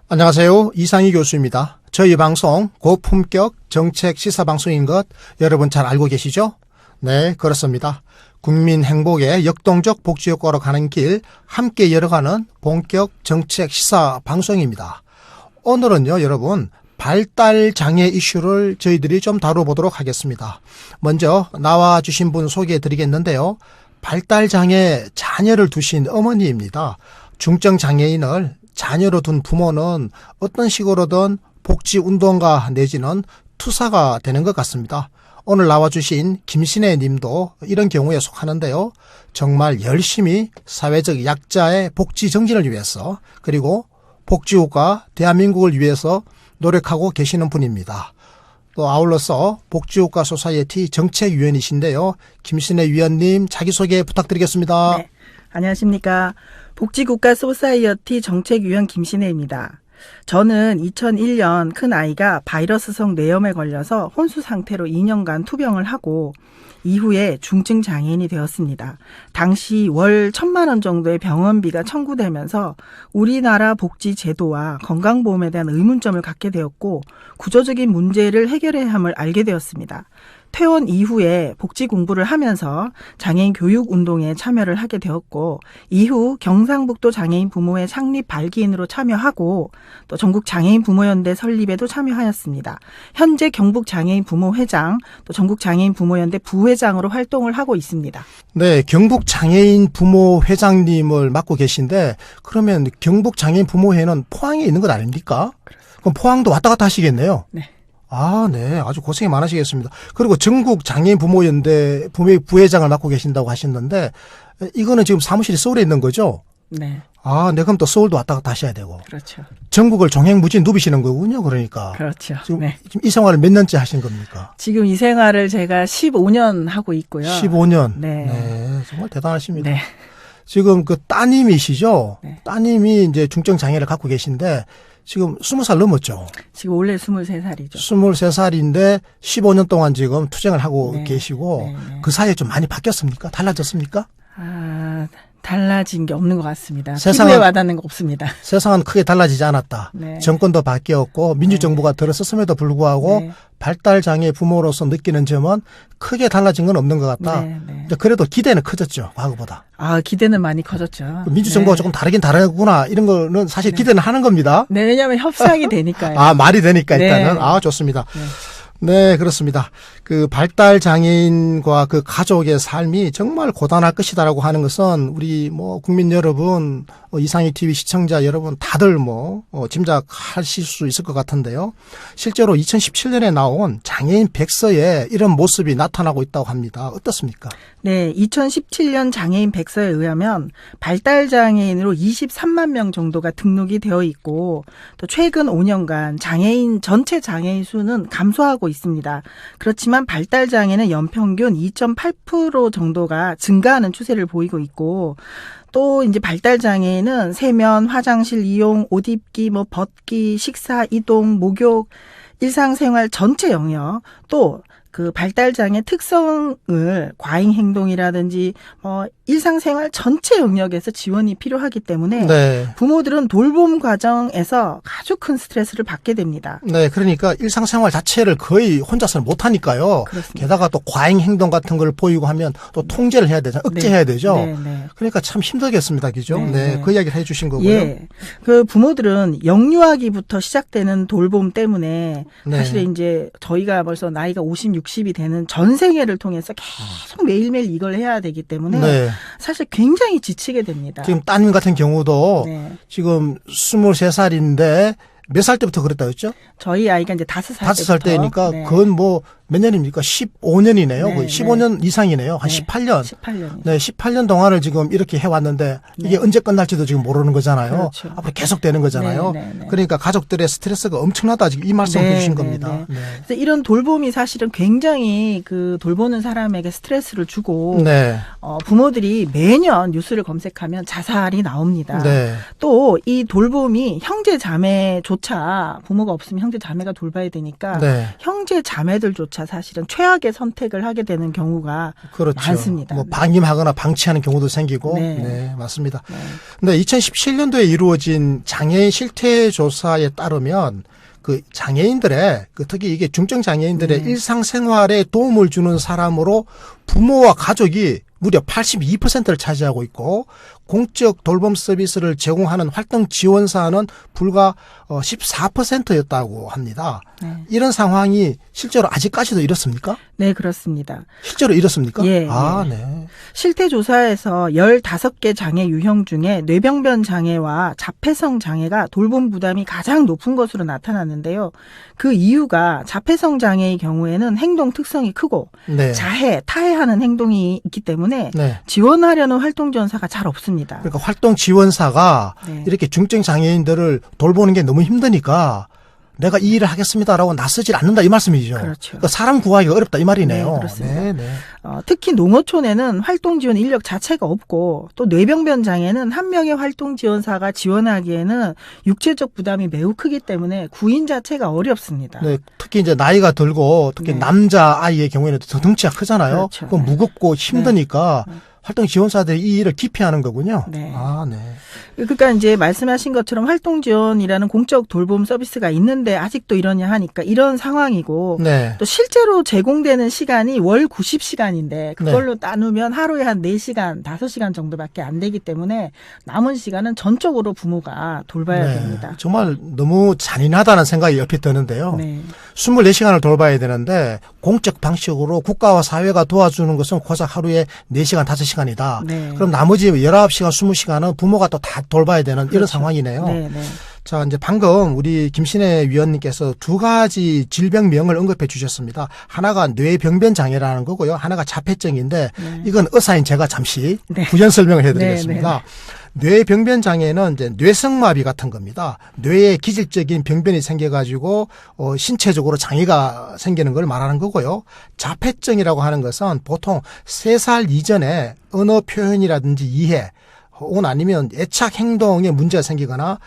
안녕하세요. 이상희 교수입니다. 저희 방송 고품격 정책 시사 방송인 것 여러분 잘 알고 계시죠? 네, 그렇습니다. 국민 행복의 역동적 복지 효과로 가는 길 함께 열어가는 본격 정책 시사 방송입니다. 오늘은요, 여러분 발달 장애 이슈를 저희들이 좀 다뤄보도록 하겠습니다. 먼저 나와주신 분 소개해 드리겠는데요. 발달 장애 자녀를 두신 어머니입니다. 중증 장애인을 자녀로 둔 부모는 어떤 식으로든 복지운동가 내지는 투사가 되는 것 같습니다. 오늘 나와주신 김신혜 님도 이런 경우에 속하는데요. 정말 열심히 사회적 약자의 복지 정진을 위해서 그리고 복지국가 대한민국을 위해서 노력하고 계시는 분입니다. 또 아울러서 복지국가 소사이어티 정책위원이신데요. 김신혜 위원님 자기소개 부탁드리겠습니다. 네, 안녕하십니까. 복지국가 소사이어티 정책위원 김신혜입니다. 저는 2001년 큰아이가 바이러스성 뇌염에 걸려서 혼수 상태로 2년간 투병을 하고 이후에 중증 장애인이 되었습니다. 당시 월 1,000만 원 정도의 병원비가 청구되면서 우리나라 복지 제도와 건강보험에 대한 의문점을 갖게 되었고 구조적인 문제를 해결해야 함을 알게 되었습니다. 퇴원 이후에 복지 공부를 하면서 장애인 교육 운동에 참여를 하게 되었고 이후 경상북도 장애인 부모회 창립 발기인으로 참여하고 또 전국 장애인 부모연대 설립에도 참여하였습니다. 현재 경북 장애인 부모회장 또 전국 장애인 부모연대 부회장으로 활동을 하고 있습니다. 네, 경북 장애인 부모회장님을 맡고 계신데 그러면 경북 장애인 부모회는 포항에 있는 것 아닙니까? 그럼 포항도 왔다 갔다 하시겠네요. 네. 아, 네. 아주 고생이 많으시겠습니다. 그리고 전국 장애인 부모연대 부회장을 맡고 계신다고 하셨는데, 이거는 지금 사무실이 서울에 있는 거죠? 네. 아, 네. 그럼 또 서울도 왔다 갔다 하셔야 되고. 그렇죠. 전국을 종횡무진 누비시는 거군요, 그러니까. 그렇죠. 지금, 네. 지금 이 생활을 몇 년째 하신 겁니까? 지금 이 생활을 제가 15년 하고 있고요. 15년. 네. 네. 정말 대단하십니다. 네. 지금 그 따님이시죠? 네. 따님이 이제 중증 장애를 갖고 계신데, 지금 20살 넘었죠? 지금 원래 23살이죠. 23살인데 15년 동안 지금 투쟁을 하고 네. 계시고 네, 네. 그 사이에 좀 많이 바뀌었습니까? 달라졌습니까? 아, 달라진 게 없는 것 같습니다. 세상은- 피부에 와닿는 거 없습니다. 세상은 크게 달라지지 않았다. 네. 정권도 바뀌었고 민주정부가 들어섰음에도 불구하고 네. 발달장애 부모로서 느끼는 점은 크게 달라진 건 없는 것 같다. 네, 네. 근데 그래도 기대는 커졌죠. 과거보다. 아, 기대는 많이 커졌죠. 민주정부가 네. 조금 다르긴 다르구나 이런 거는 사실 기대는 하는 겁니다. 네, 왜냐하면 협상이 되니까요. 아, 말이 되니까 일단은. 네. 아, 좋습니다. 네. 네, 그렇습니다. 그 발달 장애인과 그 가족의 삶이 정말 고단할 것이다라고 하는 것은 우리 뭐 국민 여러분, 이상희 TV 시청자 여러분 다들 짐작하실 수 있을 것 같은데요. 실제로 2017년에 나온 장애인 백서에 이런 모습이 나타나고 있다고 합니다. 어떻습니까? 네, 2017년 장애인 백서에 의하면 발달 장애인으로 23만 명 정도가 등록이 되어 있고 또 최근 5년간 장애인 전체 장애인 수는 감소하고 있습니다. 그렇지만 발달 장애는 연평균 2.8% 정도가 증가하는 추세를 보이고 있고 또 이제 발달 장애는 세면, 화장실 이용, 옷 입기, 벗기, 식사, 이동, 목욕, 일상생활 전체 영역 또 그 발달장애 특성을 과잉 행동이라든지 일상생활 전체 영역에서 지원이 필요하기 때문에 네. 부모들은 돌봄 과정에서 아주 큰 스트레스를 받게 됩니다. 네, 그러니까 일상생활 자체를 거의 혼자서는 못하니까요. 그렇습니다. 게다가 또 과잉 행동 같은 걸 보이고 하면 또 통제를 해야 되죠. 억제해야 되죠. 네, 네. 그러니까 참 힘들겠습니다. 그죠? 네, 네, 네. 그 이야기를 해 주신 거고요. 예. 그 부모들은 영유아기부터 시작되는 돌봄 때문에 네. 사실 이제 저희가 벌써 나이가 50, 60이 되는 전생애를 통해서 계속 매일매일 이걸 해야 되기 때문에 네. 사실 굉장히 지치게 됩니다. 지금 따님 같은 경우도 네. 지금 23살인데 몇 살 때부터 그랬다 했죠? 저희 아이가 이제 5살 5살 때니까 네. 그건 뭐 몇 년입니까? 15년이네요. 네, 거의 15년 이상이네요. 한 네. 18년. 18년. 네, 18년 동안을 지금 이렇게 해왔는데 이게 네. 언제 끝날지도 지금 모르는 거잖아요. 그렇죠. 앞으로 계속 되는 거잖아요. 네, 네, 네. 그러니까 가족들의 스트레스가 엄청나다 지금 이 말씀 네, 해주신 네, 겁니다. 네. 그래서 이런 돌봄이 사실은 굉장히 그 돌보는 사람에게 스트레스를 주고 네. 부모들이 매년 뉴스를 검색하면 자살이 나옵니다. 네. 또 이 돌봄이 형제 자매조차 부모가 없으면 형제 자매가 돌봐야 되니까 네. 형제 자매들조차 것조차 사실은 최악의 선택을 하게 되는 경우가 그렇죠. 많습니다. 뭐 네. 방임하거나 방치하는 경우도 생기고. 네. 네, 맞습니다. 네. 근데 2017년도에 이루어진 장애인 실태 조사에 따르면 그 장애인들의 특히 이게 중증 장애인들의 네. 일상생활에 도움을 주는 사람으로 부모와 가족이 무려 82%를 차지하고 있고 공적 돌봄 서비스를 제공하는 활동 지원사는 불과 14%였다고 합니다. 네. 이런 상황이 실제로 아직까지도 이렇습니까? 네, 그렇습니다. 실제로 이렇습니까? 예, 아, 예. 네. 실태조사에서 15개 장애 유형 중에 뇌병변 장애와 자폐성 장애가 돌봄 부담이 가장 높은 것으로 나타났는데요. 그 이유가 자폐성 장애의 경우에는 행동 특성이 크고 네. 자해, 타해하는 행동이 있기 때문에 네. 지원하려는 활동 지원사가 잘 없습니다. 그러니까 활동 지원사가 네. 이렇게 중증 장애인들을 돌보는 게 너무 힘드니까 내가 이 일을 하겠습니다라고 나서질 않는다 이 말씀이죠. 그렇죠. 그러니까 사람 구하기가 어렵다 이 말이네요. 네, 그렇습니다. 네, 네. 특히 농어촌에는 활동 지원 인력 자체가 없고 또 뇌병변 장애는 한 명의 활동 지원사가 지원하기에는 육체적 부담이 매우 크기 때문에 구인 자체가 어렵습니다. 네, 특히 이제 나이가 들고 특히 네. 남자 아이의 경우에는 더 덩치가 크잖아요. 그렇죠. 그건 무겁고 힘드니까 네. 활동 지원사들이 이 일을 기피하는 거군요. 네. 아, 네. 그러니까 이제 말씀하신 것처럼 활동 지원이라는 공적 돌봄 서비스가 있는데 아직도 이러냐 하니까 이런 상황이고 네. 또 실제로 제공되는 시간이 월 90시간인데 그걸로 나누면 하루에 한 4시간, 5시간 정도밖에 안 되기 때문에 남은 시간은 전적으로 부모가 돌봐야 네. 됩니다. 정말 너무 잔인하다는 생각이 옆에 드는데요. 네. 24시간을 돌봐야 되는데 공적 방식으로 국가와 사회가 도와주는 것은 고작 하루에 4시간, 5시간이다. 네. 그럼 나머지 19시간, 20시간은 부모가 또 다 돌봐야 되는 이런 그렇죠. 상황이네요. 네, 네. 자, 이제 방금 우리 김신혜 위원님께서 두 가지 질병명을 언급해 주셨습니다. 하나가 뇌병변 장애라는 거고요. 하나가 자폐증인데 네. 이건 의사인 제가 잠시 네. 부연 설명을 해드리겠습니다. 네, 뇌병변 장애는 이제 뇌성마비 같은 겁니다. 뇌에 기질적인 병변이 생겨가지고 신체적으로 장애가 생기는 걸 말하는 거고요. 자폐증이라고 하는 것은 보통 3살 이전에 언어 표현이라든지 이해 혹은 아니면 애착 행동에 문제가 생기거나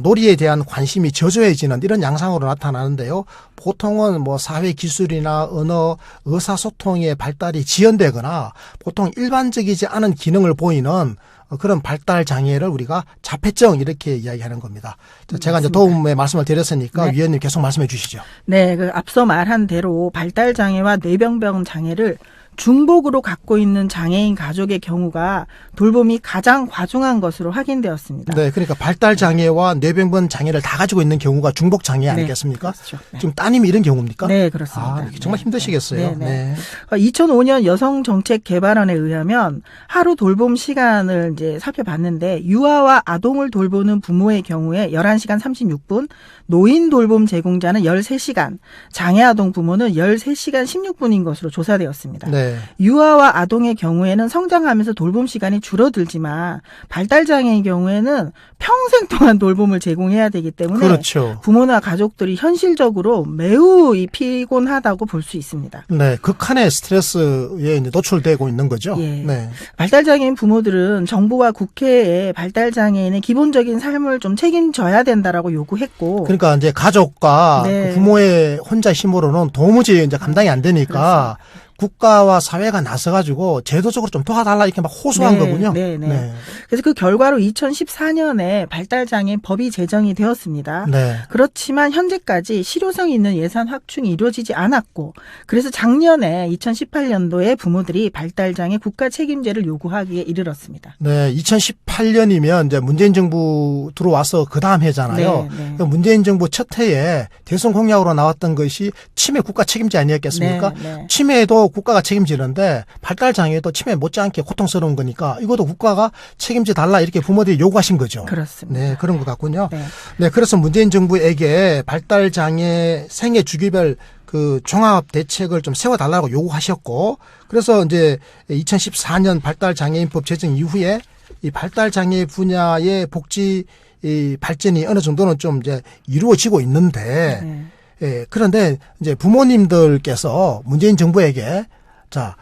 놀이에 대한 관심이 저조해지는 이런 양상으로 나타나는데요. 보통은 뭐 사회 기술이나 언어, 의사소통의 발달이 지연되거나 보통 일반적이지 않은 기능을 보이는 그런 발달 장애를 우리가 자폐증 이렇게 이야기하는 겁니다. 제가 이제 도움의 말씀을 드렸으니까 네. 위원님 계속 말씀해 주시죠. 네, 그 앞서 말한 대로 발달 장애와 뇌병변 장애를 중복으로 갖고 있는 장애인 가족의 경우가 돌봄이 가장 과중한 것으로 확인되었습니다. 네, 그러니까 발달 장애와 뇌병변 장애를 다 가지고 있는 경우가 중복 장애 아니겠습니까? 그렇죠. 네. 지금 따님이 이런 경우입니까? 네, 그렇습니다. 아, 정말 네. 힘드시겠어요. 네, 네. 네. 2005년 여성정책개발원에 의하면 하루 돌봄 시간을 이제 살펴봤는데 유아와 아동을 돌보는 부모의 경우에 11시간 36분, 노인 돌봄 제공자는 13시간, 장애아동 부모는 13시간 16분인 것으로 조사되었습니다. 네. 유아와 아동의 경우에는 성장하면서 돌봄 시간이 줄어들지만 발달장애의 경우에는 평생 동안 돌봄을 제공해야 되기 때문에 그렇죠. 부모나 가족들이 현실적으로 매우 피곤하다고 볼 수 있습니다. 네, 극한의 스트레스에 이제 노출되고 있는 거죠. 예. 네. 발달장애인 부모들은 정부와 국회에 발달장애인의 기본적인 삶을 좀 책임져야 된다라고 요구했고, 그러니까 이제 가족과 네. 그 부모의 혼자 힘으로는 도무지 이제 감당이 안 되니까 국가와 사회가 나서가지고 제도적으로 좀 도와달라 이렇게 막 호소한 네, 거군요. 네. 그래서 그 결과로 2014년에 발달장애인 법이 제정이 되었습니다. 네. 그렇지만 현재까지 실효성 있는 예산 확충이 이루어지지 않았고, 그래서 작년에 2018년도에 부모들이 발달장애 국가 책임제를 요구하기에 이르렀습니다. 네, 2018년이면 이제 문재인 정부 들어와서 그 다음 해잖아요. 네. 그 문재인 정부 첫 해에 대선 공약으로 나왔던 것이 치매 국가 책임제 아니었겠습니까? 네. 치매도 국가가 책임지는데 발달 장애도 치매 못지않게 고통스러운 거니까 이것도 국가가 책임져 달라 이렇게 부모들이 요구하신 거죠. 그렇습니다. 네, 그런 것 같군요. 네. 네, 그래서 문재인 정부에게 발달 장애 생애 주기별 그 종합 대책을 좀 세워달라고 요구하셨고, 그래서 이제 2014년 발달 장애인법 제정 이후에 이 발달 장애 분야의 복지 이 발전이 어느 정도는 좀 이제 이루어지고 있는데. 네. 예, 그런데 이제 부모님들께서 문재인 정부에게 자,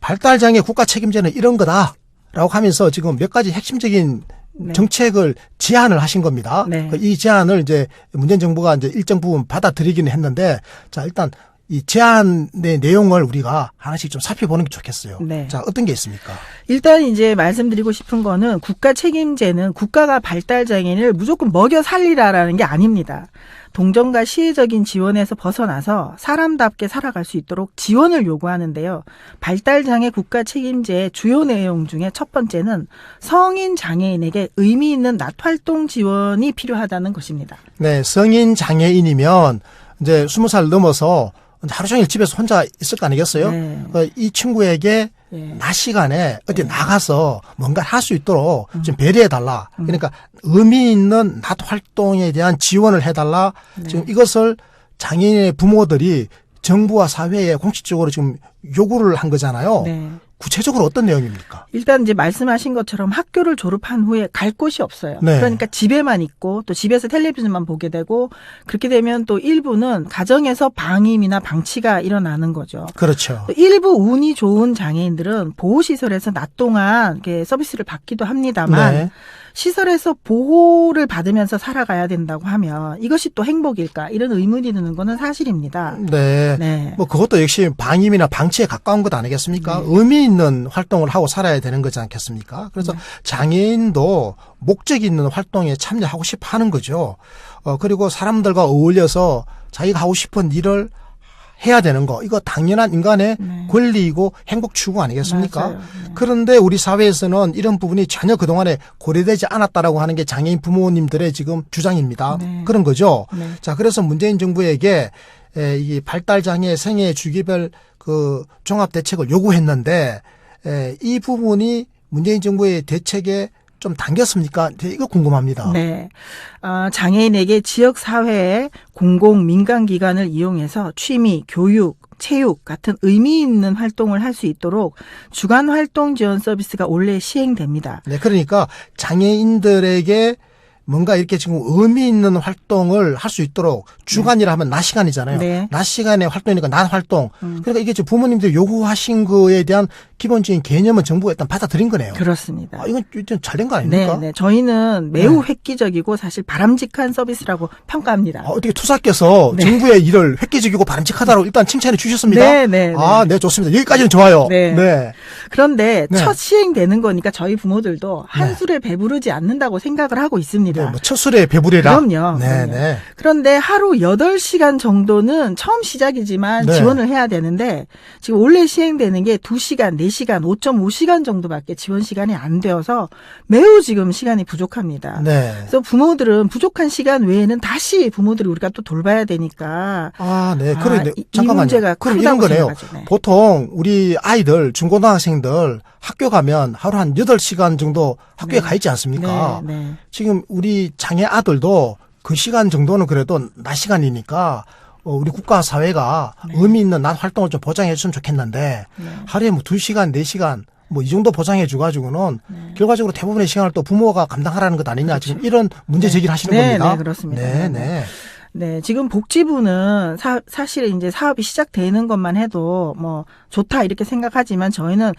발달장애 국가 책임제는 이런 거다라고 하면서 지금 몇 가지 핵심적인 네. 정책을 제안을 하신 겁니다. 네. 이 제안을 이제 문재인 정부가 이제 일정 부분 받아들이기는 했는데 자, 일단 이 제안의 내용을 우리가 하나씩 좀 살펴보는 게 좋겠어요. 네. 자, 어떤 게 있습니까? 일단 이제 말씀드리고 싶은 거는 국가 책임제는 국가가 발달 장애인을 무조건 먹여 살리라라는 게 아닙니다. 동정과 시혜적인 지원에서 벗어나서 사람답게 살아갈 수 있도록 지원을 요구하는데요. 발달장애 국가 책임제의 주요 내용 중에 첫 번째는 성인 장애인에게 의미 있는 낮활동 지원이 필요하다는 것입니다. 네, 성인 장애인이면 이제 20살 넘어서 하루 종일 집에서 혼자 있을 거 아니겠어요? 네. 이 친구에게 네. 낮 시간에 어디 나가서 뭔가 할 수 있도록 좀 배려해달라. 그러니까 의미 있는 낮 활동에 대한 지원을 해달라. 네. 지금 이것을 장애인의 부모들이 정부와 사회에 공식적으로 지금 요구를 한 거잖아요. 네. 구체적으로 어떤 내용입니까? 일단 이제 말씀하신 것처럼 학교를 졸업한 후에 갈 곳이 없어요. 네. 그러니까 집에만 있고 또 집에서 텔레비전만 보게 되고 그렇게 되면 또 일부는 가정에서 방임이나 방치가 일어나는 거죠. 그렇죠. 또 일부 운이 좋은 장애인들은 보호시설에서 낮 동안 이렇게 서비스를 받기도 합니다만 네. 시설에서 보호를 받으면서 살아가야 된다고 하면 이것이 또 행복일까 이런 의문이 드는 거는 사실입니다. 네. 네. 뭐 그것도 역시 방임이나 방치에 가까운 것 아니겠습니까? 네. 의미 있는 활동을 하고 살아야 되는 거지 않겠습니까? 그래서 장애인도 목적 있는 활동에 참여하고 싶어 하는 거죠. 그리고 사람들과 어울려서 자기가 하고 싶은 일을 해야 되는 거. 이거 당연한 인간의 네. 권리이고 행복 추구 아니겠습니까? 맞아요. 네. 그런데 우리 사회에서는 이런 부분이 전혀 그동안에 고려되지 않았다라고 하는 게 장애인 부모님들의 지금 주장입니다. 네. 그런 거죠. 네. 자, 그래서 문재인 정부에게 이 발달장애 생애 주기별 그 종합 대책을 요구했는데 이 부분이 문재인 정부의 대책에 좀 당겼습니까? 이거 궁금합니다. 네. 장애인에게 지역사회의 공공 민간기관을 이용해서 취미, 교육, 체육 같은 의미 있는 활동을 할 수 있도록 주간 활동 지원 서비스가 올해 시행됩니다. 네, 그러니까 장애인들에게 뭔가 이렇게 지금 의미 있는 활동을 할 수 있도록 주간이라 하면 낮 시간이잖아요. 네. 낮 시간에 활동이니까 낮 활동. 그러니까 이게 지금 부모님들이 요구하신 거에 대한 기본적인 개념은 정부가 일단 받아들인 거네요. 그렇습니다. 이건 좀 잘 된 거 아닙니까? 네, 네. 저희는 매우 획기적이고 사실 바람직한 서비스라고 평가합니다. 어떻게 투사께서 네. 정부의 일을 획기적이고 바람직하다고 일단 칭찬해 주셨습니다. 네, 네, 네. 아, 네, 좋습니다. 여기까지는 좋아요. 네. 네. 그런데 네. 첫 시행되는 거니까 저희 부모들도 한술에 배부르지 않는다고 생각을 하고 있습니다. 네, 뭐 첫 술에 배부리라. 그럼요. 네, 그럼요. 네. 그런데 하루 8시간 정도는 처음 시작이지만 네. 지원을 해야 되는데 지금 원래 시행되는 게 2시간, 4시간, 5.5시간 정도밖에 지원 시간이 안 되어서 매우 지금 시간이 부족합니다. 네. 그래서 부모들은 부족한 시간 외에는 다시 부모들이 우리가 또 돌봐야 되니까 아, 네. 그런데 이 잠깐만요. 문제가 그럼 이런 크다고 거네요. 생각하죠. 네. 보통 우리 아이들, 중고등학생들 학교 가면 하루 한 8시간 정도 학교에 네. 가 있지 않습니까? 네, 네. 지금 우리 장애 아들도 그 시간 정도는 그래도 낮 시간이니까 우리 국가 사회가 의미 있는 낮 활동을 좀 보장해 줬으면 좋겠는데 하루에 뭐 2시간, 4시간 뭐 이 정도 보장해 줘가지고는 결과적으로 대부분의 시간을 또 부모가 감당하라는 것 아니냐. 지금 이런 문제 제기를 하시는 네, 겁니다. 네, 그렇습니다. 네, 네, 네. 네, 지금 복지부는 사실 이제 사업이 시작되는 것만 해도 뭐 좋다 이렇게 생각하지만 저희는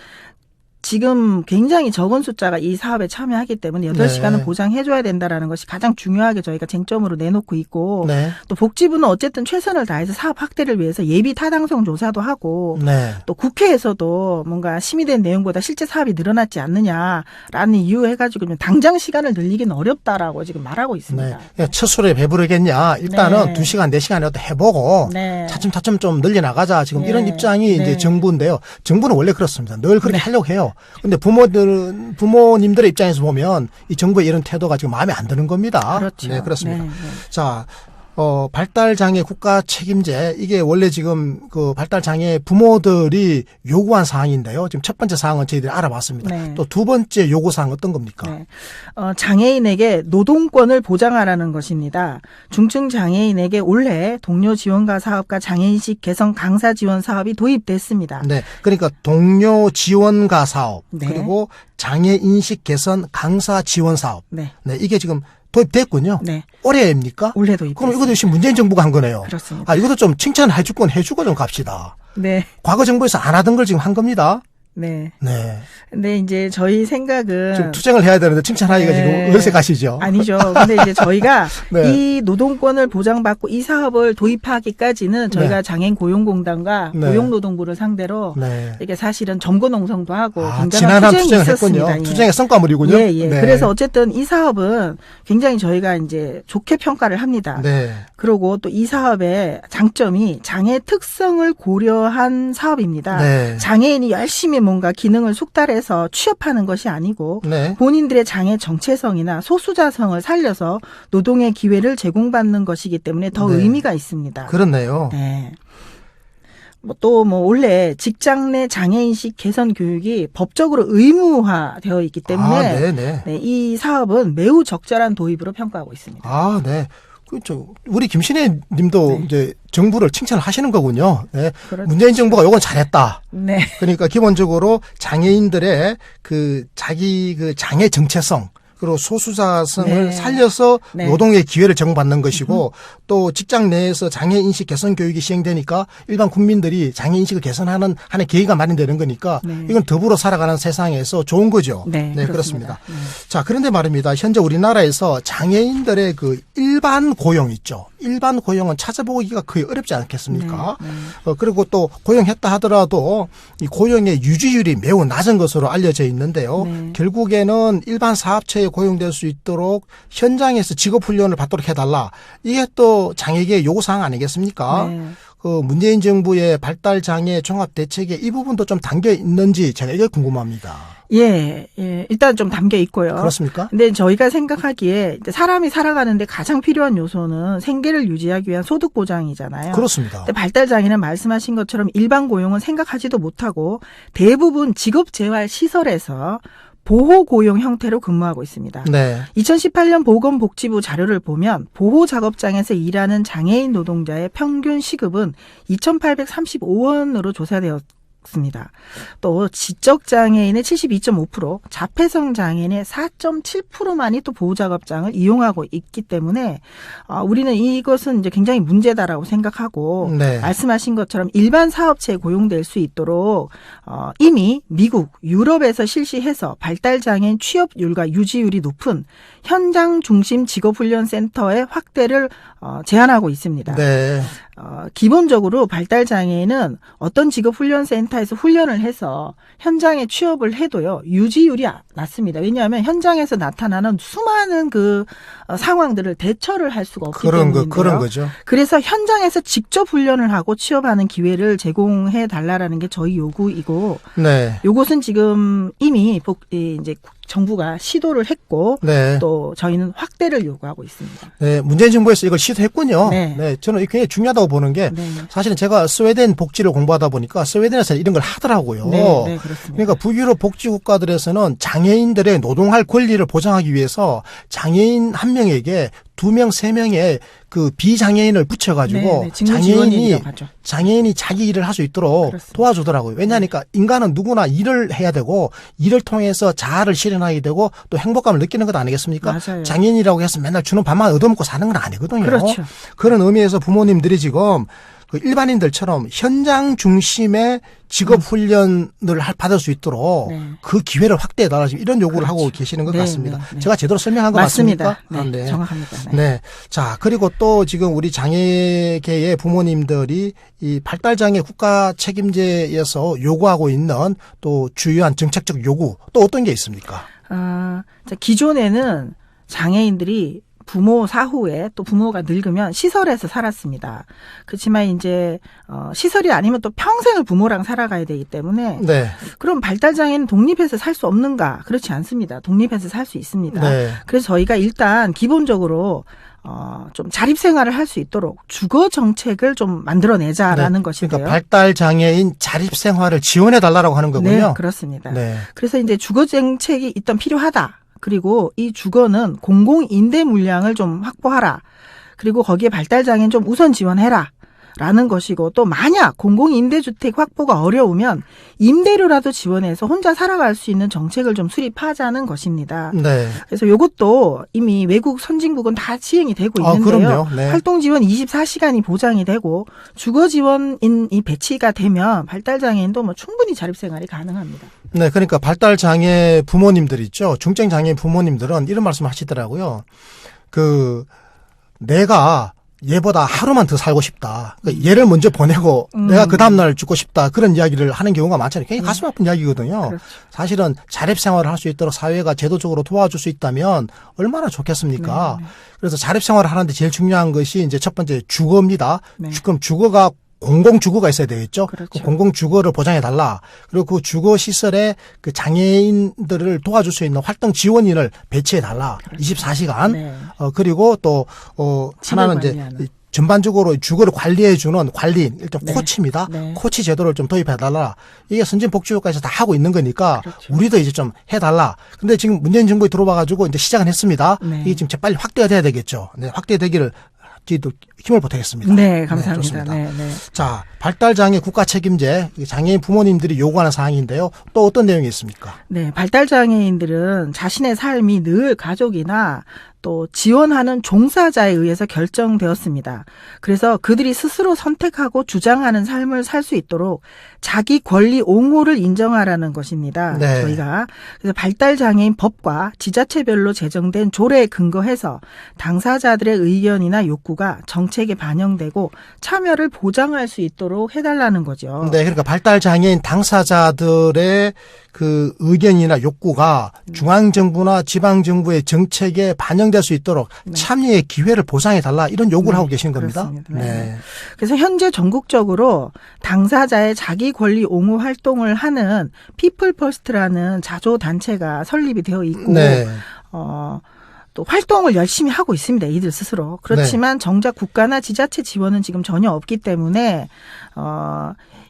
지금 굉장히 적은 숫자가 이 사업에 참여하기 때문에 8시간은 네. 보장해줘야 된다라는 것이 가장 중요하게 저희가 쟁점으로 내놓고 있고 네. 또 복지부는 어쨌든 최선을 다해서 사업 확대를 위해서 예비 타당성 조사도 하고 네. 또 국회에서도 뭔가 심의된 내용보다 실제 사업이 늘어났지 않느냐라는 이유 해가지고 좀 당장 시간을 늘리기는 어렵다라고 지금 말하고 있습니다. 네. 첫 술에 배부르겠냐. 일단은 네. 2시간, 4시간이라도 해보고 네. 차츰차츰 좀 늘려나가자. 지금 네. 이런 입장이 네. 이제 정부인데요. 정부는 원래 그렇습니다. 늘 그렇게 하려고 해요. 근데 부모님들의 입장에서 보면 이 정부의 이런 태도가 지금 마음에 안 드는 겁니다. 그렇죠. 네, 그렇습니다. 네, 네. 자, 발달장애 국가 책임제, 이게 원래 지금 그 발달장애 부모들이 요구한 사항인데요. 지금 첫 번째 사항은 저희들이 알아봤습니다. 네. 또 두 번째 요구사항은 어떤 겁니까? 네. 장애인에게 노동권을 보장하라는 것입니다. 중증 장애인에게 올해 동료 지원과 사업과 장애인식 개선 강사 지원 사업이 도입됐습니다. 네. 그러니까 동료 지원가 사업, 네. 그리고 장애인식 개선 강사 지원 사업. 네. 네. 이게 지금 도입됐군요. 네. 올해입니까? 올해 도입됐습니다. 그럼 이것도 역시 문재인 정부가 한 거네요. 그렇습니다. 아, 이것도 좀 칭찬해 줄 건 해주고 좀 갑시다. 네. 과거 정부에서 안 하던 걸 지금 한 겁니다. 네. 네. 근데 이제 저희 생각은 지금 투쟁을 해야 되는데 칭찬하기가 네. 지금 어색하시죠? 아니죠. 근데 이제 저희가 네. 이 노동권을 보장받고 이 사업을 도입하기까지는 저희가 네. 장애인 고용공단과 네. 고용노동부를 상대로 네. 이게 사실은 점거 농성도 하고 굉장한 지난한 투쟁이 투쟁을 있었습니다. 했군요. 예. 투쟁의 성과물이군요. 예, 예. 네. 그래서 어쨌든 이 사업은 굉장히 저희가 이제 좋게 평가를 합니다. 네. 그리고 또 이 사업의 장점이 장애 특성을 고려한 사업입니다. 네. 장애인이 열심히 뭔가 기능을 숙달해서 취업하는 것이 아니고 네. 본인들의 장애 정체성이나 소수자성을 살려서 노동의 기회를 제공받는 것이기 때문에 더 네. 의미가 있습니다. 그렇네요. 네. 또 원래 직장 내 장애인식 개선 교육이 법적으로 의무화되어 있기 때문에 네네. 네, 이 사업은 매우 적절한 도입으로 평가하고 있습니다. 아, 네. 그렇죠. 우리 김신혜 님도 네. 이제 정부를 칭찬을 하시는 거군요. 네. 그렇죠. 문재인 정부가 요건 잘했다. 네. 그러니까 기본적으로 장애인들의 그 자기 그 장애 정체성 그리고 소수자성을 네. 살려서 네. 노동의 기회를 제공받는 것이고 또 직장 내에서 장애인식 개선 교육이 시행되니까 일반 국민들이 장애인식을 개선하는 하나의 계기가 마련되는 거니까 네. 이건 더불어 살아가는 세상에서 좋은 거죠. 네, 그렇습니다. 네. 자, 그런데 말입니다. 현재 우리나라에서 장애인들의 그 일반 고용 있죠. 일반 고용은 찾아보기가 거의 어렵지 않겠습니까? 네, 네. 그리고 또 고용했다 하더라도 이 고용의 유지율이 매우 낮은 것으로 알려져 있는데요. 네. 결국에는 일반 사업체에 고용될 수 있도록 현장에서 직업훈련을 받도록 해달라. 이게 또 장애계의 요구사항 아니겠습니까? 네. 그 문재인 정부의 발달장애 종합대책에 이 부분도 좀 담겨 있는지 제가 이게 궁금합니다. 예, 예. 일단 좀 담겨 있고요. 그렇습니까? 근데 저희가 생각하기에 이제 사람이 살아가는데 가장 필요한 요소는 생계를 유지하기 위한 소득 보장이잖아요. 그렇습니다. 근데 발달장애는 말씀하신 것처럼 일반 고용은 생각하지도 못하고 대부분 직업재활 시설에서 보호고용 형태로 근무하고 있습니다. 네. 2018년 보건복지부 자료를 보면 보호작업장에서 일하는 장애인 노동자의 평균 시급은 2,835원으로 조사되었습니다. 또 지적장애인의 72.5%, 자폐성 장애인의 4.7%만이 또 보호작업장을 이용하고 있기 때문에 우리는 이것은 이제 굉장히 문제다라고 생각하고 네. 말씀하신 것처럼 일반 사업체에 고용될 수 있도록 이미 미국, 유럽에서 실시해서 발달장애인 취업률과 유지율이 높은 현장 중심 직업훈련센터의 확대를 제안하고 있습니다. 네. 기본적으로 발달장애인은 어떤 직업훈련센터에서 훈련을 해서 현장에 취업을 해도요, 유지율이 낮습니다. 왜냐하면 현장에서 나타나는 수많은 그 상황들을 대처를 할 수가 없기 때문인데요. 그런 거죠. 그래서 현장에서 직접 훈련을 하고 취업하는 기회를 제공해 달라라는 게 저희 요구이고, 네. 요것은 지금 이미 이제 정부가 시도를 했고, 네. 또 저희는 확대를 요구하고 있습니다. 네, 문재인 정부에서 이걸 시도했군요. 네. 네, 저는 이게 굉장히 중요하다고 보는 게 네. 사실은 제가 스웨덴 복지를 공부하다 보니까 스웨덴에서 이런 걸 하더라고요. 네, 네, 그렇습니다. 그러니까 북유럽 복지 국가들에서는 장애인들의 노동할 권리를 보장하기 위해서 장애인 한 명에게 2명, 3명의 그 비장애인을 붙여가지고 네, 네, 직무 지원인이라고 하죠. 장애인이 자기 일을 할 수 있도록 그렇습니다. 도와주더라고요. 왜냐하니까 인간은 누구나 일을 해야 되고 일을 통해서 자아를 실현하게 되고 또 행복감을 느끼는 것 아니겠습니까? 맞아요. 장애인이라고 해서 맨날 주는 밥만 얻어먹고 사는 건 아니거든요. 그렇죠. 그런 의미에서 부모님들이 지금 그 일반인들처럼 현장 중심의 직업 훈련을 받을 수 있도록 네. 그 기회를 확대해달라 지금 이런 요구를 그렇죠. 하고 계시는 것 네, 같습니다. 네, 네. 제가 제대로 설명한 거 맞습니다. 맞습니까? 네, 정확합니다. 네. 네. 자, 그리고 또 지금 우리 장애계의 부모님들이 이 발달장애 국가 책임제에서 요구하고 있는 또 주요한 정책적 요구 또 어떤 게 있습니까? 기존에는 장애인들이 부모 사후에 또 부모가 늙으면 시설에서 살았습니다. 그렇지만 이제 시설이 아니면 또 평생을 부모랑 살아가야 되기 때문에 네. 그럼 발달장애는 독립해서 살 수 없는가? 그렇지 않습니다. 독립해서 살 수 있습니다. 네. 그래서 저희가 일단 기본적으로 좀 자립생활을 할 수 있도록 주거 정책을 좀 만들어내자라는 것인데요. 그러니까 발달장애인 자립생활을 지원해달라고 하는 거군요. 네, 그렇습니다. 네. 그래서 이제 주거 정책이 일단 필요하다. 그리고 이 주거는 공공 임대 물량을 좀 확보하라. 그리고 거기에 발달장애는 좀 우선 지원해라. 라는 것이고 또 만약 공공임대주택 확보가 어려우면 임대료라도 지원해서 혼자 살아갈 수 있는 정책을 좀 수립하자는 것입니다. 네. 그래서 이것도 이미 외국 선진국은 다 시행이 되고 있는데요. 그럼요. 네. 활동 지원 24시간이 보장이 되고 주거 지원인이 배치가 되면 발달 장애인도 뭐 충분히 자립 생활이 가능합니다. 네, 그러니까 발달 장애 부모님들 있죠. 중증 장애 부모님들은 이런 말씀을 하시더라고요. 내가 얘보다 하루만 더 살고 싶다. 그러니까 얘를 먼저 보내고 내가 그 다음날 죽고 싶다. 그런 이야기를 하는 경우가 많잖아요. 굉장히 가슴 아픈 이야기거든요. 그렇죠. 사실은 자립생활을 할 수 있도록 사회가 제도적으로 도와줄 수 있다면 얼마나 좋겠습니까? 네. 그래서 자립생활을 하는데 제일 중요한 것이 이제 첫 번째 주거입니다. 네. 그럼 주거가 공공주거가 있어야 되겠죠. 그렇죠. 그 공공주거를 보장해달라. 그리고 그 주거시설에 그 장애인들을 도와줄 수 있는 활동 지원인을 배치해달라. 그렇죠. 24시간. 네. 그리고 또, 하나는 이제 관리하는. 전반적으로 주거를 관리해주는 관리인, 일단 네. 코치입니다. 네. 코치 제도를 좀 도입해달라. 이게 선진복지국가에서 다 하고 있는 거니까 그렇죠. 우리도 이제 좀 해달라. 근데 지금 문재인 정부에 들어와가지고 이제 시작은 했습니다. 네. 이게 지금 빨리 확대가 돼야 되겠죠. 네, 확대되기를 저희도 힘을 보태겠습니다. 네, 감사합니다. 좋습니다. 네, 네. 자, 발달장애 국가 책임제, 장애인 부모님들이 요구하는 사항인데요. 또 어떤 내용이 있습니까? 네, 발달 장애인들은 자신의 삶이 늘 가족이나 또 지원하는 종사자에 의해서 결정되었습니다. 그래서 그들이 스스로 선택하고 주장하는 삶을 살 수 있도록 자기 권리 옹호를 인정하라는 것입니다. 네. 저희가 그래서 발달 장애인 법과 지자체별로 제정된 조례에 근거해서 당사자들의 의견이나 욕구가 정책에 반영되고 참여를 보장할 수 있도록 해달라는 거죠. 네, 그러니까 발달장애인 당사자들의 그 의견이나 욕구가 중앙정부나 지방정부의 정책에 반영될 수 있도록 네. 참여의 기회를 보장해달라 이런 요구를 네, 하고 계신 겁니다. 그렇습니다. 네. 그래서 현재 전국적으로 당사자의 자기 권리 옹호 활동을 하는 피플 퍼스트라는 자조 단체가 설립이 되어 있고 네. 또 활동을 열심히 하고 있습니다. 이들 스스로. 그렇지만 정작 국가나 지자체 지원은 지금 전혀 없기 때문에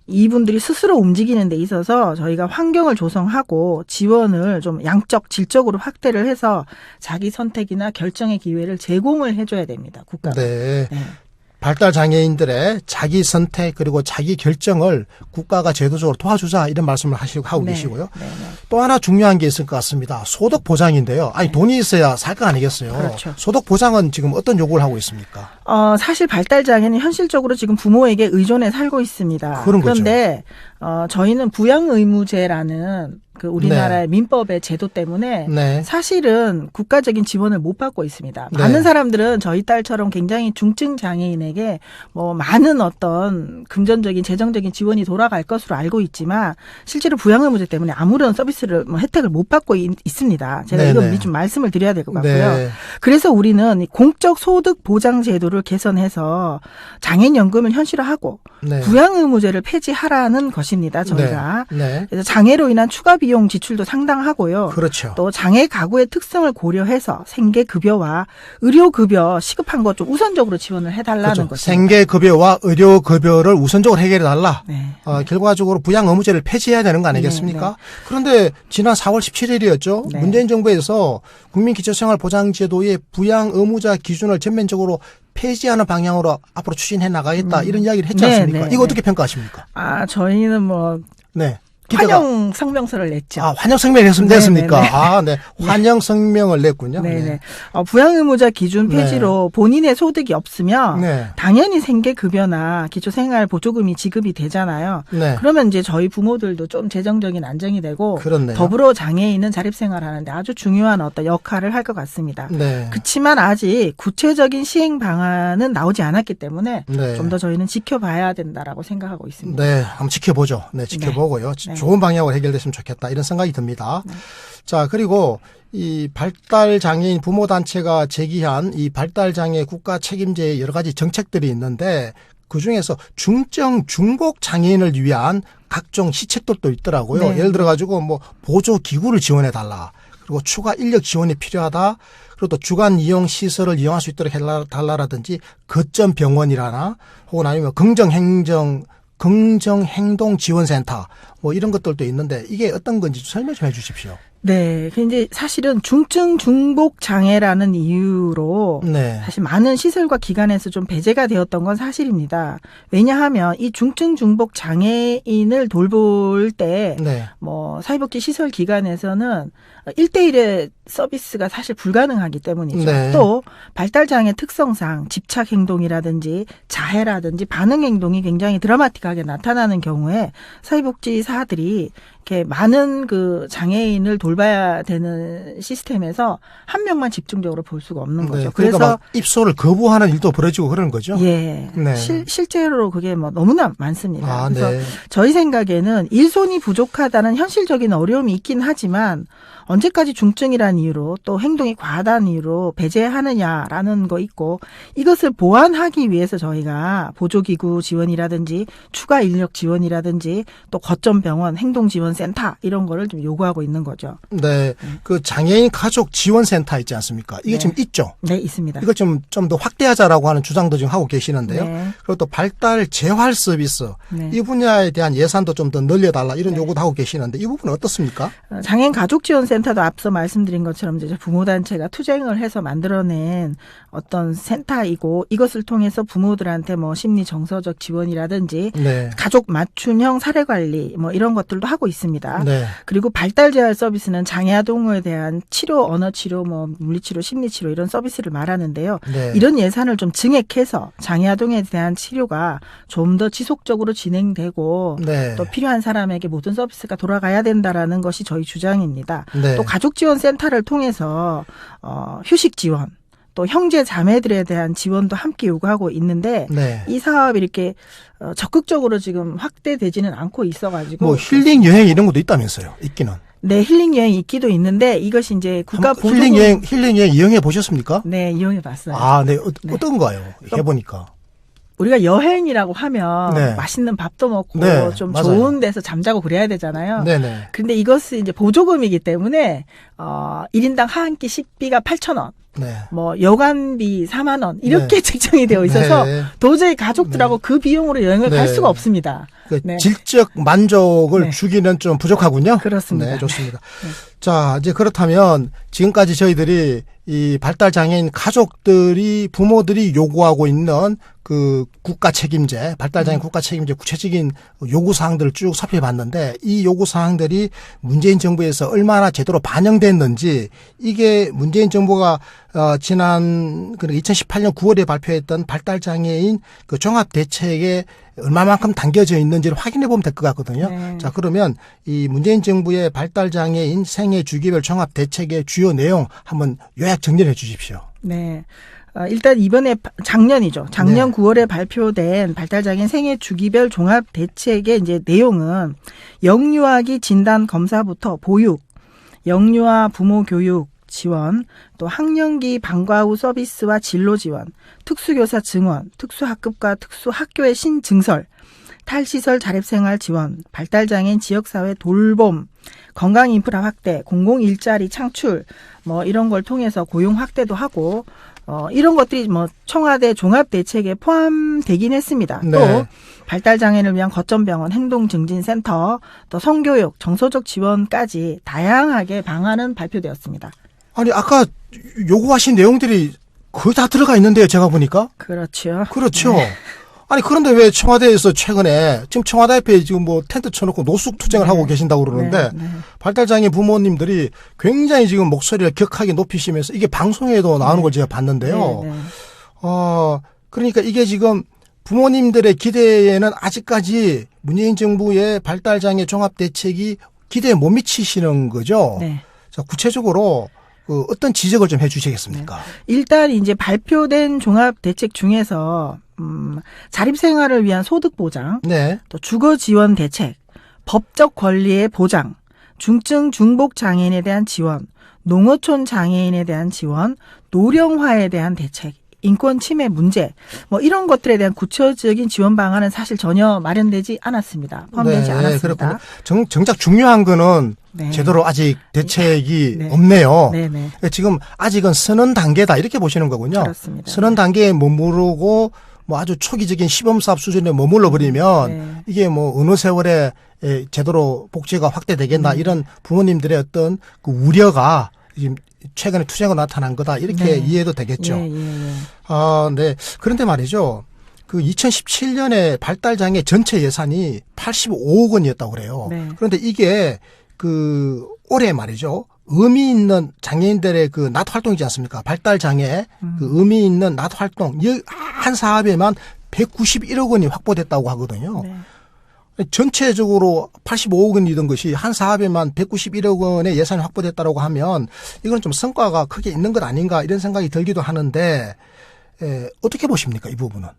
이분들이 스스로 움직이는 데 있어서 저희가 환경을 조성하고 지원을 좀 양적, 질적으로 확대를 해서 자기 선택이나 결정의 기회를 제공을 해줘야 됩니다. 국가가. 네. 네. 발달장애인들의 자기 선택 그리고 자기 결정을 국가가 제도적으로 도와주자 이런 말씀을 하고 네. 계시고요. 네, 네. 또 하나 중요한 게 있을 것 같습니다. 소득 보장인데요. 아니 돈이 있어야 살 거 아니겠어요. 그렇죠. 소득 보장은 지금 어떤 요구를 하고 있습니까? 사실 발달 장애는 현실적으로 지금 부모에게 의존해 살고 있습니다. 그런 거죠. 그런데 저희는 부양 의무제라는 그 우리나라의 민법의 제도 때문에 네. 사실은 국가적인 지원을 못 받고 있습니다. 네. 많은 사람들은 저희 딸처럼 굉장히 중증 장애인에게 뭐 많은 어떤 금전적인 재정적인 지원이 돌아갈 것으로 알고 있지만 실제로 부양 의무제 때문에 아무런 서비스를 혜택을 못 받고 있습니다. 제가 네네. 이거 미리 좀 말씀을 드려야 될 것 같고요. 네. 그래서 우리는 이 공적 소득 보장 제도를 개선해서 장애인 연금을 현실화하고 네. 부양 의무제를 폐지하라는 것입니다. 저희가. 네. 그래서 장애로 인한 추가 비용 지출도 상당하고요. 그렇죠. 또 장애 가구의 특성을 고려해서 생계급여와 의료급여 시급한 것 좀 우선적으로 지원을 해달라는 그렇죠. 것입니다. 생계급여와 의료급여를 우선적으로 해결해달라. 네. 결과적으로 부양 의무제를 폐지해야 되는 거 아니겠습니까? 네. 그런데 지난 4월 17일이었죠. 네. 문재인 정부에서 국민기초생활보장제도의 부양 의무자 기준을 전면적으로 폐지하는 방향으로 앞으로 추진해 나가겠다 이런 이야기를 했지 네, 않습니까? 네, 이거 네. 어떻게 평가하십니까? 저희는 뭐 네. 환영 성명서를 냈죠. 환영 성명을 냈습니까? 네네네. 네. 환영 성명을 냈군요. 네네. 부양 의무자 기준 폐지로 본인의 소득이 없으면 네. 당연히 생계급여나 기초생활보조금이 지급이 되잖아요. 네. 그러면 이제 저희 부모들도 좀 재정적인 안정이 되고 그렇네요. 더불어 장애인은 자립생활하는데 아주 중요한 어떤 역할을 할 것 같습니다. 네. 그렇지만 아직 구체적인 시행 방안은 나오지 않았기 때문에 네. 좀 더 저희는 지켜봐야 된다라고 생각하고 있습니다. 네, 한번 지켜보죠. 네, 지켜보고요. 네. 좋은 방향으로 해결됐으면 좋겠다. 이런 생각이 듭니다. 네. 자, 그리고 이 발달장애인 부모단체가 제기한 이 발달장애 국가 책임제의 여러 가지 정책들이 있는데 그 중에서 중증, 중복 장애인을 위한 각종 시책들도 있더라고요. 네. 예를 들어가지고 뭐 보조기구를 지원해달라. 그리고 추가 인력 지원이 필요하다. 그리고 또 주간 이용 시설을 이용할 수 있도록 해달라라든지 거점 병원이라나 혹은 아니면 긍정행동 지원센터 뭐 이런 것들도 있는데 이게 어떤 건지 설명 좀 해 주십시오. 네, 이제 사실은 중증 중복 장애라는 이유로 네. 사실 많은 시설과 기관에서 좀 배제가 되었던 건 사실입니다. 왜냐하면 이 중증 중복 장애인을 돌볼 때 네. 뭐 사회복지 시설 기관에서는 1대1의 서비스가 사실 불가능하기 때문이죠. 네. 또 발달장애 특성상 집착 행동이라든지 자해라든지 반응 행동이 굉장히 드라마틱하게 나타나는 경우에 사회복지사들이 이렇게 많은 그 장애인을 돌봐야 되는 시스템에서 한 명만 집중적으로 볼 수가 없는 거죠. 네. 그러니까 그래서 막 입소를 거부하는 일도 벌어지고 그러는 거죠. 예, 네. 실제로 그게 뭐 너무나 많습니다. 아, 그래서 네. 저희 생각에는 일손이 부족하다는 현실적인 어려움이 있긴 하지만 언제까지 중증이라는 이유로 또 행동이 과하다는 이유로 배제하느냐라는 거 있고 이것을 보완하기 위해서 저희가 보조기구 지원이라든지 추가 인력 지원이라든지 또 거점 병원 행동지원센터 이런 거를 좀 요구하고 있는 거죠. 네. 그 장애인 가족 지원센터 있지 않습니까? 이게 네. 지금 있죠. 네, 있습니다. 이걸 좀 더 확대하자라고 하는 주장도 지금 하고 계시는데요. 네. 그리고 또 발달 재활 서비스 네. 이 분야에 대한 예산도 좀 더 늘려달라 이런 네. 요구도 하고 계시는데 이 부분은 어떻습니까? 장애인 가족지원센터도 앞서 말씀드린 것처럼 이제 부모단체가 투쟁을 해서 만들어낸 어떤 센터이고 이것을 통해서 부모들한테 뭐 심리 정서적 지원이라든지 네. 가족 맞춤형 사례 관리 뭐 이런 것들도 하고 있습니다. 네. 그리고 발달 재활 서비스는 장애 아동에 대한 치료, 언어 치료, 뭐 물리치료, 심리치료 이런 서비스를 말하는데요. 네. 이런 예산을 좀 증액해서 장애 아동에 대한 치료가 좀 더 지속적으로 진행되고 네. 또 필요한 사람에게 모든 서비스가 돌아가야 된다라는 것이 저희 주장입니다. 네. 또 가족지원센터를 통해서 휴식 지원, 또 형제 자매들에 대한 지원도 함께 요구하고 있는데 네. 이 사업이 이렇게 적극적으로 지금 확대되지는 않고 있어가지고 뭐 힐링 여행 이런 것도 있다면서요. 있기는. 네, 힐링 여행 있기도 있는데 이것이 이제 국가 보조금 힐링 여행 이용해 보셨습니까? 네, 이용해 봤어요. 아, 네. 네. 어떤가요? 해보니까. 우리가 여행이라고 하면 네. 맛있는 밥도 먹고 네, 좀 맞아요. 좋은 데서 잠자고 그래야 되잖아요. 네네. 근데 이것은 이제 보조금이기 때문에 1인당 한 끼 식비가 8,000원. 네. 뭐 여관비 4만 원 이렇게 책정이 되어 있어서 네. 도저히 가족들하고 그 비용으로 여행을 갈 네. 수가 없습니다. 그 네. 질적 만족을 네. 주기는 좀 부족하군요. 그렇습니다. 네, 좋습니다. 네. 자, 이제 그렇다면 지금까지 저희들이 이 발달장애인 가족들이 부모들이 요구하고 있는 그 국가 책임제, 발달장애인 국가 책임제 구체적인 요구 사항들을 쭉 살펴봤는데 이 요구 사항들이 문재인 정부에서 얼마나 제대로 반영됐는지 이게 문재인 정부가 지난 2018년 9월에 발표했던 발달장애인 그 종합대책에 얼마만큼 담겨져 있는지를 확인해 보면 될 것 같거든요. 네. 자, 그러면 이 문재인 정부의 발달장애인 생애 주기별 종합대책의 주요 내용 한번 요약 정리해 주십시오. 네. 일단 이번에 작년이죠. 작년 네. 9월에 발표된 발달장애인 생애 주기별 종합 대책의 이제 내용은 영유아기 진단 검사부터 보육, 영유아 부모 교육 지원, 또 학령기 방과 후 서비스와 진로 지원, 특수교사 증원, 특수학급과 특수학교의 신증설, 탈시설 자립생활 지원, 발달장애인 지역사회 돌봄, 건강인프라 확대, 공공일자리 창출, 뭐 이런 걸 통해서 고용 확대도 하고, 이런 것들이 뭐 청와대 종합대책에 포함되긴 했습니다. 네. 또 발달장애인을 위한 거점병원, 행동증진센터, 또 성교육, 정서적 지원까지 다양하게 방안은 발표되었습니다. 아니, 아까 요구하신 내용들이 거의 다 들어가 있는데요, 제가 보니까. 그렇죠. 그렇죠. 네. 아니, 그런데 왜 청와대에서 최근에 지금 청와대 앞에 지금 뭐 텐트 쳐놓고 노숙 투쟁을 네. 하고 계신다고 그러는데 네, 네. 발달장애 부모님들이 굉장히 지금 목소리를 격하게 높이시면서 이게 방송에도 나오는 걸 제가 봤는데요. 네, 네. 그러니까 이게 지금 부모님들의 기대에는 아직까지 문재인 정부의 발달장애 종합대책이 기대에 못 미치시는 거죠. 네. 자, 구체적으로 어떤 지적을 좀 해주시겠습니까? 일단 이제 발표된 종합 대책 중에서 자립 생활을 위한 소득 보장, 네. 또 주거 지원 대책, 법적 권리의 보장, 중증 중복 장애인에 대한 지원, 농어촌 장애인에 대한 지원, 노령화에 대한 대책, 인권 침해 문제, 뭐 이런 것들에 대한 구체적인 지원 방안은 사실 전혀 마련되지 않았습니다. 포함되지 않았습니다. 그렇군요. 정작 중요한 거는 네. 제대로 아직 대책이 네. 없네요. 네네. 지금 아직은 선언 단계다 이렇게 보시는 거군요. 그렇습니다. 선언 단계에 머무르고 뭐 아주 초기적인 시범사업 수준에 머물러 버리면 네. 이게 뭐 어느 세월에 제대로 복지가 확대되겠나 이런 부모님들의 어떤 그 우려가 지금 최근에 투쟁으로 나타난 거다 이렇게 네. 이해도 되겠죠. 예, 예, 예. 네. 그런데 말이죠. 그 2017년에 발달장애 전체 예산이 85억 원이었다고 그래요. 네. 그런데 이게 그 올해 말이죠. 의미 있는 장애인들의 그 나토 활동이지 않습니까? 발달장애 그 의미 있는 나토 활동 한 사업에만 191억 원이 확보됐다고 하거든요. 네. 전체적으로 85억 원이던 것이 한 사업에만 191억 원의 예산이 확보됐다고 하면 이건 좀 성과가 크게 있는 것 아닌가 이런 생각이 들기도 하는데 어떻게 보십니까? 이 부분은.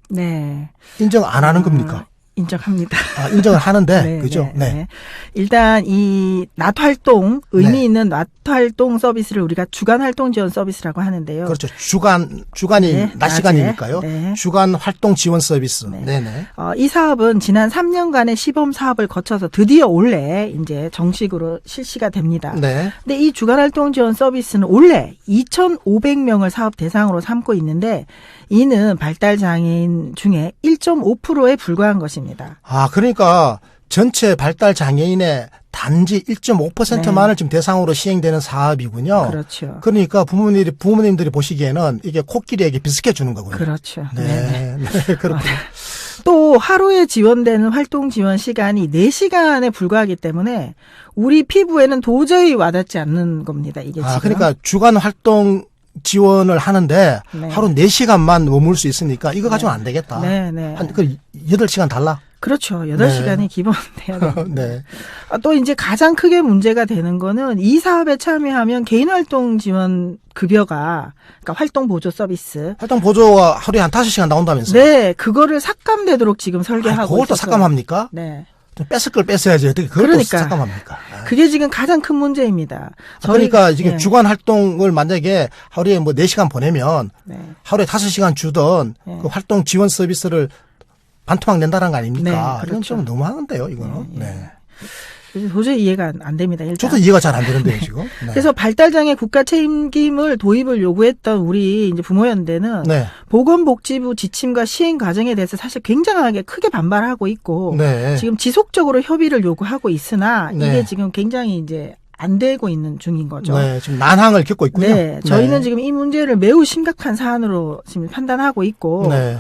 네. 인정 안 하는 겁니까? 인정합니다. 인정을 하는데 네, 그죠? 네, 네. 일단 이 낮 활동 의미 네. 있는 낮 활동 서비스를 우리가 주간 활동 지원 서비스라고 하는데요. 그렇죠. 주간이 네, 낮 시간이니까요. 네. 주간 활동 지원 서비스. 네. 네네. 이 사업은 지난 3년간의 시범 사업을 거쳐서 드디어 올해 이제 정식으로 실시가 됩니다. 네. 근데 이 주간 활동 지원 서비스는 올해 2,500명을 사업 대상으로 삼고 있는데 이는 발달 장애인 중에 1.5%에 불과한 것입니다. 그러니까 전체 발달 장애인의 단지 1.5%만을 지금 대상으로 시행되는 사업이군요. 그렇죠. 그러니까 부모님들이 보시기에는 이게 코끼리에게 비스케 주는 거군요. 그렇죠. 네. 네. 그렇군요. 또 하루에 지원되는 활동 지원 시간이 4시간에 불과하기 때문에 우리 피부에는 도저히 와닿지 않는 겁니다. 이게 지금. 그러니까 주간 활동 지원을 하는데 네. 하루 4시간만 머물 수 있으니까 이거 가지고는 안 되겠다. 네, 네. 한 8시간 달라? 그렇죠. 8시간이 기본 돼야 됩니다. 네. 또 이제 가장 크게 문제가 되는 거는 이 사업에 참여하면 개인 활동 지원 급여가 그러니까 활동 보조 서비스. 활동 보조가 하루에 한 5시간 나온다면서요? 네, 그거를 삭감되도록 지금 설계하고 그걸 또 있어서. 삭감합니까? 네. 좀 뺏을 걸 뺏어야지. 어떻게 그걸 그러니까. 또 삭감합니까? 그게 지금 가장 큰 문제입니다. 그러니까 지금 예. 주간 활동을 만약에 하루에 뭐 4시간 보내면 네. 하루에 5시간 주던 네. 그 활동 지원 서비스를 반토막 낸다는 거 아닙니까? 네, 이건 그렇죠. 좀 너무하는데요, 이거는. 네, 네. 도저히 이해가 안 됩니다. 일단. 저도 이해가 잘 안 되는데요, 지금. 네. 그래서 발달장애 국가 책임을 도입을 요구했던 우리 이제 부모연대는 네. 보건복지부 지침과 시행 과정에 대해서 사실 굉장하게 크게 반발하고 있고 네. 지금 지속적으로 협의를 요구하고 있으나 네. 이게 지금 굉장히 이제 안 되고 있는 중인 거죠. 네. 지금 난항을 겪고 있군요. 네, 저희는 네. 지금 이 문제를 매우 심각한 사안으로 지금 판단하고 있고 네.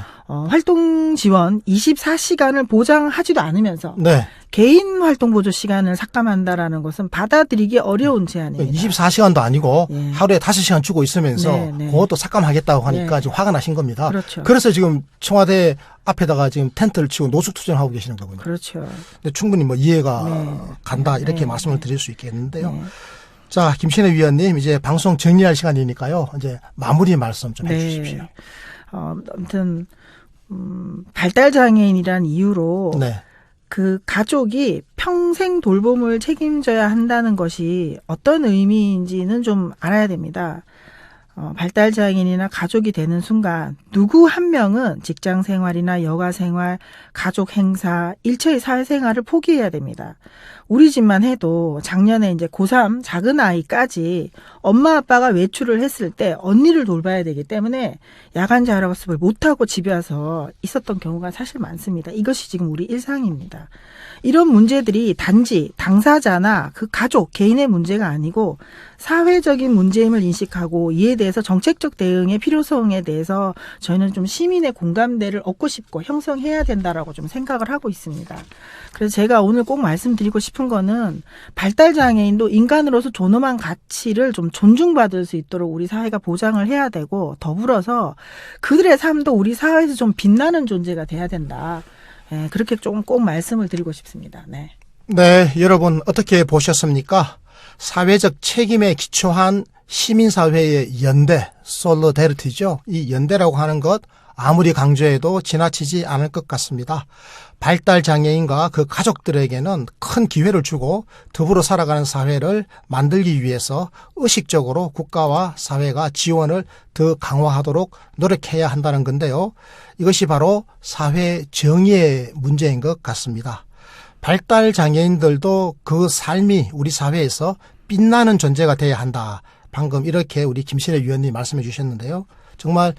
활동 지원 24시간을 보장하지도 않으면서 네. 개인 활동 보조 시간을 삭감한다라는 것은 받아들이기 어려운 제안입니다. 24시간도 아니고 예. 하루에 5시간 주고 있으면서 네, 네. 그것도 삭감하겠다고 하니까 네. 지금 화가 나신 겁니다. 그렇죠. 그래서 지금 청와대 앞에다가 지금 텐트를 치고 노숙투쟁하고 계시는 거군요. 그렇죠. 근데 충분히 뭐 이해가 네. 간다 이렇게 네. 말씀을 드릴 수 있겠는데요. 네. 자, 김신혜 위원님 이제 방송 정리할 시간이니까요. 이제 마무리 말씀 좀 해주십시오. 아무튼 발달 장애인이란 이유로 네. 그 가족이 평생 돌봄을 책임져야 한다는 것이 어떤 의미인지는 좀 알아야 됩니다. 발달 장애인이나 가족이 되는 순간 누구 한 명은 직장 생활이나 여가 생활, 가족 행사, 일체의 사회생활을 포기해야 됩니다. 우리 집만 해도 작년에 이제 고3 작은 아이까지 엄마 아빠가 외출을 했을 때 언니를 돌봐야 되기 때문에 야간 자율학습을 못하고 집에 와서 있었던 경우가 사실 많습니다. 이것이 지금 우리 일상입니다. 이런 문제들이 단지 당사자나 그 가족, 개인의 문제가 아니고 사회적인 문제임을 인식하고 이에 대해서 정책적 대응의 필요성에 대해서 저희는 좀 시민의 공감대를 얻고 싶고 형성해야 된다라고 좀 생각을 하고 있습니다. 그래서 제가 오늘 꼭 말씀드리고 싶은 거는 발달장애인도 인간으로서 존엄한 가치를 좀 존중받을 수 있도록 우리 사회가 보장을 해야 되고 더불어서 그들의 삶도 우리 사회에서 좀 빛나는 존재가 돼야 된다. 네, 그렇게 좀 꼭 말씀을 드리고 싶습니다. 네. 네, 여러분 어떻게 보셨습니까? 사회적 책임에 기초한 시민사회의 연대, 솔로데리티죠. 이 연대라고 하는 것 아무리 강조해도 지나치지 않을 것 같습니다. 발달장애인과 그 가족들에게는 큰 기회를 주고 더불어 살아가는 사회를 만들기 위해서 의식적으로 국가와 사회가 지원을 더 강화하도록 노력해야 한다는 건데요. 이것이 바로 사회 정의의 문제인 것 같습니다. 발달장애인들도 그 삶이 우리 사회에서 빛나는 존재가 돼야 한다. 방금 이렇게 우리 김신혜 위원님 말씀해 주셨는데요. 정말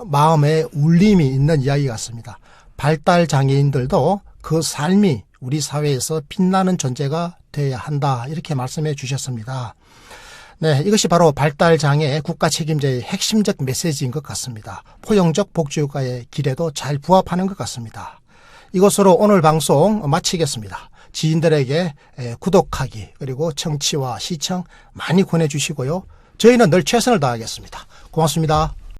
마음에 울림이 있는 이야기 같습니다. 발달 장애인들도 그 삶이 우리 사회에서 빛나는 존재가 되어야 한다 이렇게 말씀해 주셨습니다. 네, 이것이 바로 발달장애 국가 책임제의 핵심적 메시지인 것 같습니다. 포용적 복지국가의 길에도 잘 부합하는 것 같습니다. 이것으로 오늘 방송 마치겠습니다. 지인들에게 구독하기 그리고 청취와 시청 많이 권해주시고요. 저희는 늘 최선을 다하겠습니다. 고맙습니다.